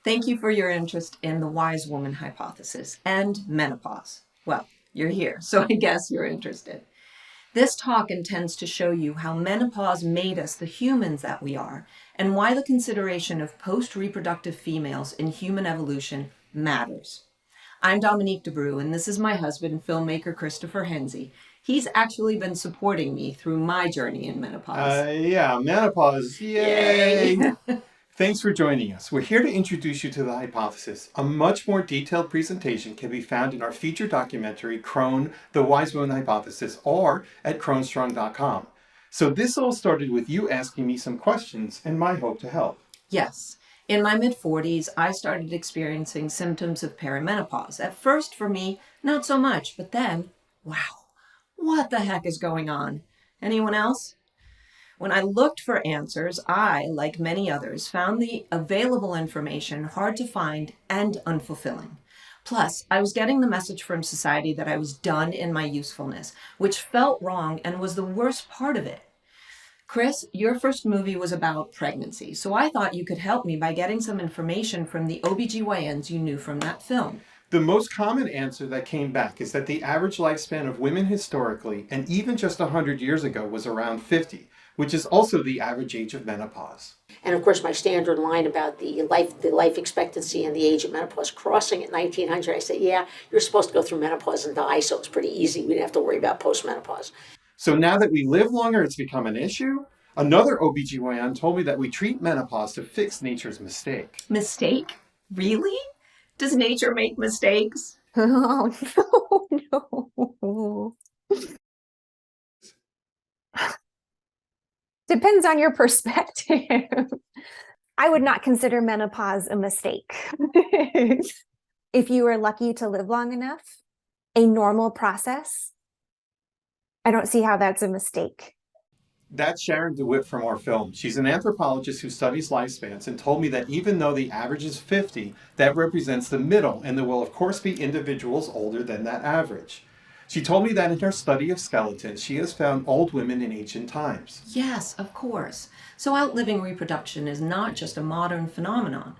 Thank you for your interest in the wise woman hypothesis and menopause. Well, you're here, so I guess you're interested. This talk intends to show you how menopause made us the humans that we are, and why the consideration of post-reproductive females in human evolution matters. I'm Dominique Debroux, and this is my husband, filmmaker Christopher Henze. He's actually been supporting me through my journey in menopause. Yeah, menopause. Yay! Yay. Thanks for joining us. We're here to introduce you to the hypothesis. A much more detailed presentation can be found in our feature documentary, Crone, The Wise Woman Hypothesis, or at cronestrong.com. So this all started with you asking me some questions and my hope to help. Yes. In my mid-40s, I started experiencing symptoms of perimenopause. At first, for me, not so much, but then, wow, what the heck is going on? Anyone else? When I looked for answers, I, like many others, found the available information hard to find and unfulfilling. Plus, I was getting the message from society that I was done in my usefulness, which felt wrong and was the worst part of it. Chris, your first movie was about pregnancy, so I thought you could help me by getting some information from the OBGYNs you knew from that film. The most common answer that came back is that the average lifespan of women historically, and even just 100 years ago, was around 50, which is also the average age of menopause. And of course, my standard line about the life expectancy and the age of menopause crossing at 1900, I said, yeah, you're supposed to go through menopause and die, so it's pretty easy. We didn't have to worry about postmenopause. So now that we live longer, it's become an issue. Another OBGYN told me that we treat menopause to fix nature's mistake. Mistake? Really? Does nature make mistakes? Oh, no. Depends on your perspective. I would not consider menopause a mistake. If you are lucky to live long enough, a normal process, I don't see how that's a mistake. That's Sharon DeWitt from our film. She's an anthropologist who studies lifespans and told me that even though the average is 50, that represents the middle, and there will of course be individuals older than that average. She told me that in her study of skeletons, she has found old women in ancient times. Yes, of course. So outliving reproduction is not just a modern phenomenon.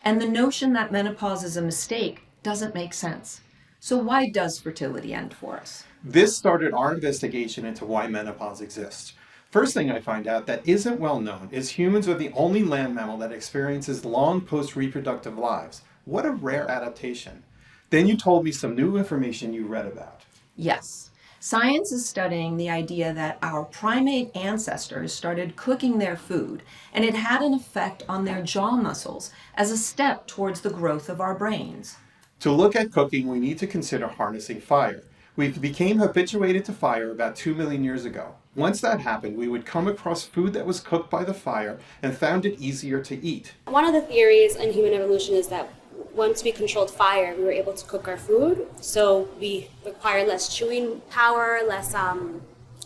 And the notion that menopause is a mistake doesn't make sense. So why does fertility end for us? This started our investigation into why menopause exists. First thing I find out that isn't well known is humans are the only land mammal that experiences long post-reproductive lives. What a rare adaptation. Then you told me some new information you read about. Yes. Science is studying the idea that our primate ancestors started cooking their food, and it had an effect on their jaw muscles as a step towards the growth of our brains. To look at cooking, we need to consider harnessing fire. We became habituated to fire about 2 million years ago. Once that happened, we would come across food that was cooked by the fire and found it easier to eat. One of the theories in human evolution is that once we controlled fire, we were able to cook our food. So we require less chewing power, less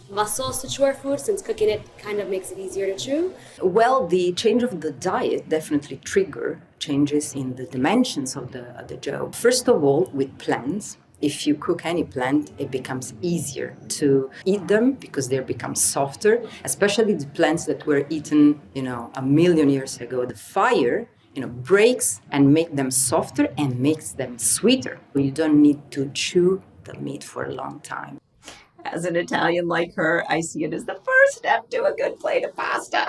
muscles to chew our food, since cooking it kind of makes it easier to chew. Well, the change of the diet definitely trigger changes in the dimensions of the jaw. First of all, with plants. If you cook any plant, it becomes easier to eat them because they become softer, especially the plants that were eaten, 1 million years ago. The fire, breaks and make them softer and makes them sweeter. You don't need to chew the meat for a long time. As an Italian like her, I see it as the first step to a good plate of pasta.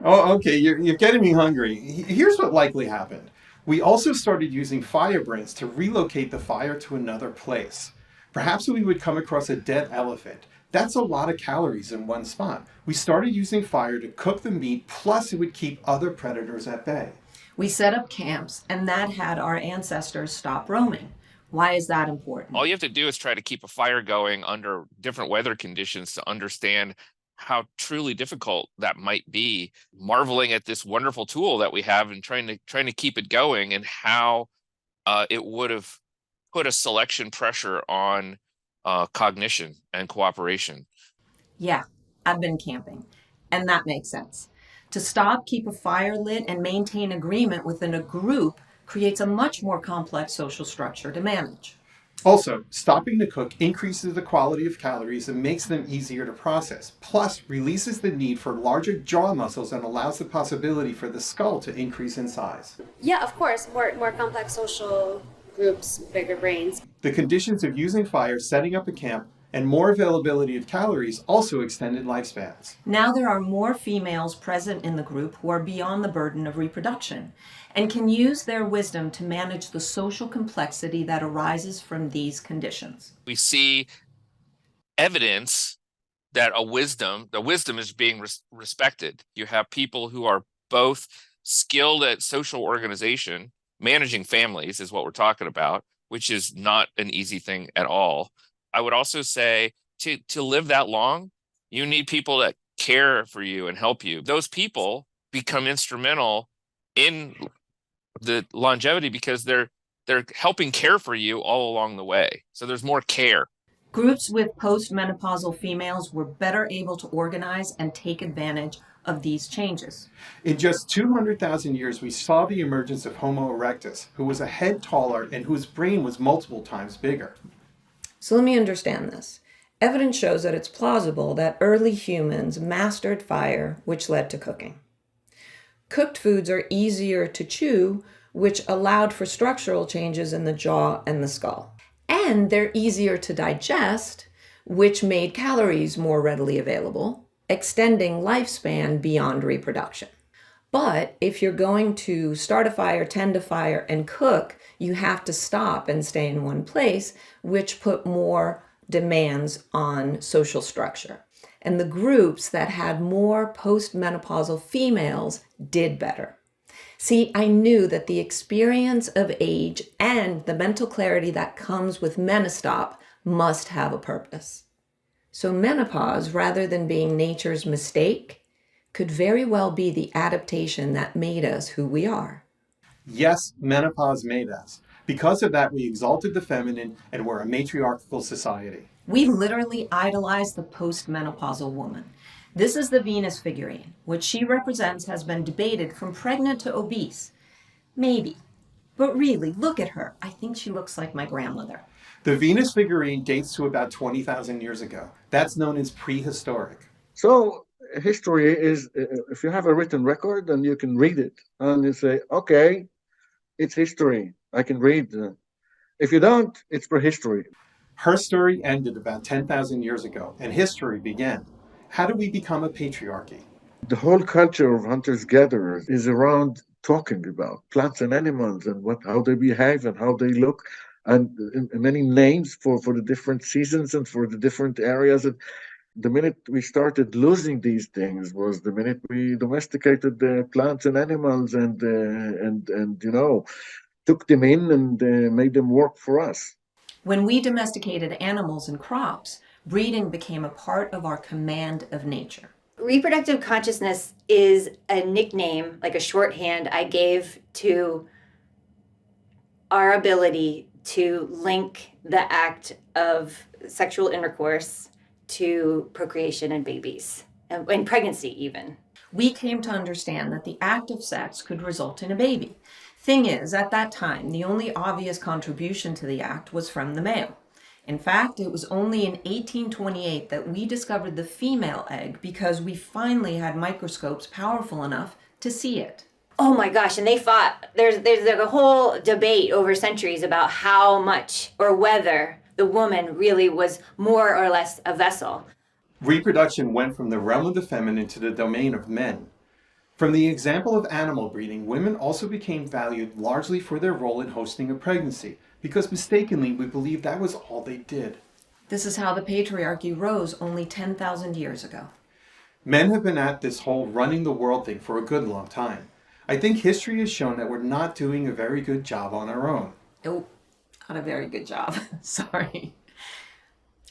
Oh, okay, you're getting me hungry. Here's what likely happened. We also started using fire brands to relocate the fire to another place. Perhaps we would come across a dead elephant. That's a lot of calories in one spot. We started using fire to cook the meat, plus it would keep other predators at bay. We set up camps, and that had our ancestors stop roaming. Why is that important? All you have to do is try to keep a fire going under different weather conditions to understand how truly difficult that might be. Marveling at this wonderful tool that we have and trying to keep it going, and how it would have put a selection pressure on cognition and cooperation. Yeah, I've been camping, and that makes sense. To stop, keep a fire lit, and maintain agreement within a group creates a much more complex social structure to manage. Also, stopping to cook increases the quality of calories and makes them easier to process, plus releases the need for larger jaw muscles and allows the possibility for the skull to increase in size. Yeah, of course, more complex social groups, bigger brains. The conditions of using fire, setting up a camp, and more availability of calories also extended lifespans. Now there are more females present in the group who are beyond the burden of reproduction and can use their wisdom to manage the social complexity that arises from these conditions. We see evidence that the wisdom is being respected. You have people who are both skilled at social organization, managing families is what we're talking about, which is not an easy thing at all. I would also say to live that long, you need people that care for you and help you. Those people become instrumental in the longevity because they're helping care for you all along the way. So there's more care. Groups with postmenopausal females were better able to organize and take advantage of these changes. In just 200,000 years, we saw the emergence of Homo erectus, who was a head taller and whose brain was multiple times bigger. So let me understand this. Evidence shows that it's plausible that early humans mastered fire, which led to cooking. Cooked foods are easier to chew, which allowed for structural changes in the jaw and the skull. And they're easier to digest, which made calories more readily available, extending lifespan beyond reproduction. But if you're going to start a fire, tend a fire, and cook, you have to stop and stay in one place, which put more demands on social structure. And the groups that had more postmenopausal females did better. See, I knew that the experience of age and the mental clarity that comes with menostop must have a purpose. So menopause, rather than being nature's mistake, could very well be the adaptation that made us who we are. Yes, menopause made us. Because of that, we exalted the feminine and we're a matriarchal society. We literally idolize the postmenopausal woman. This is the Venus figurine. What she represents has been debated from pregnant to obese. Maybe. But really, look at her. I think she looks like my grandmother. The Venus figurine dates to about 20,000 years ago. That's known as prehistoric. So history is, if you have a written record, then you can read it. And you say, okay, it's history. I can read. If you don't, it's prehistory. Her story ended about 10,000 years ago, and history began. How do we become a patriarchy? The whole culture of hunters-gatherers is around talking about plants and animals and how they behave and how they look, and many names for the different seasons and for the different areas. And the minute we started losing these things was the minute we domesticated the plants and animals and took them in and made them work for us. When we domesticated animals and crops, breeding became a part of our command of nature. Reproductive consciousness is a nickname, like a shorthand I gave to our ability to link the act of sexual intercourse to procreation and babies, and pregnancy even. We came to understand that the act of sex could result in a baby. Thing is, at that time, the only obvious contribution to the act was from the male. In fact, it was only in 1828 that we discovered the female egg because we finally had microscopes powerful enough to see it. Oh my gosh, and they fought. There's like a whole debate over centuries about how much or whether the woman really was more or less a vessel. Reproduction went from the realm of the feminine to the domain of men. From the example of animal breeding, women also became valued largely for their role in hosting a pregnancy, because mistakenly we believed that was all they did. This is how the patriarchy rose only 10,000 years ago. Men have been at this whole running the world thing for a good long time. I think history has shown that we're not doing a very good job on our own. Oh, not a very good job. Sorry.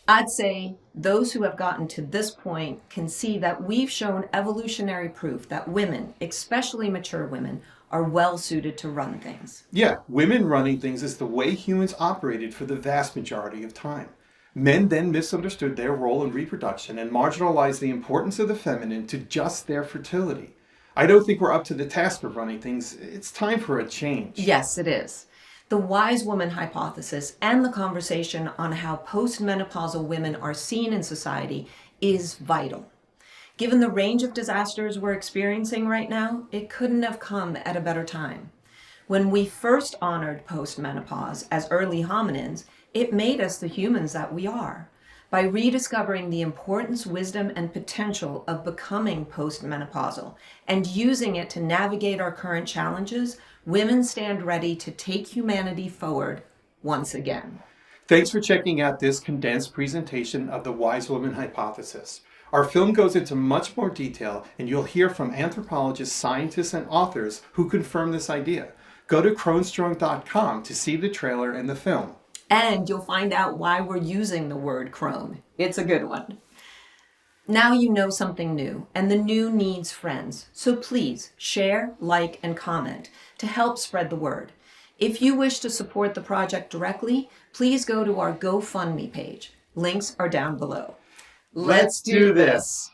I'd say those who have gotten to this point can see that we've shown evolutionary proof that women, especially mature women, are well suited to run things. Yeah, women running things is the way humans operated for the vast majority of time. Men then misunderstood their role in reproduction and marginalized the importance of the feminine to just their fertility. I don't think we're up to the task of running things. It's time for a change. Yes, it is. The wise woman hypothesis and the conversation on how postmenopausal women are seen in society is vital. Given the range of disasters we're experiencing right now, it couldn't have come at a better time. When we first honored postmenopause as early hominins, it made us the humans that we are. By rediscovering the importance, wisdom, and potential of becoming postmenopausal and using it to navigate our current challenges, women stand ready to take humanity forward once again. Thanks for checking out this condensed presentation of the Wise Woman Hypothesis. Our film goes into much more detail, and you'll hear from anthropologists, scientists, and authors who confirm this idea. Go to cronestrong.com to see the trailer and the film. And you'll find out why we're using the word crone. It's a good one. Now you know something new, and the new needs friends. So please share, like, and comment to help spread the word. If you wish to support the project directly, please go to our GoFundMe page. Links are down below. Let's do this!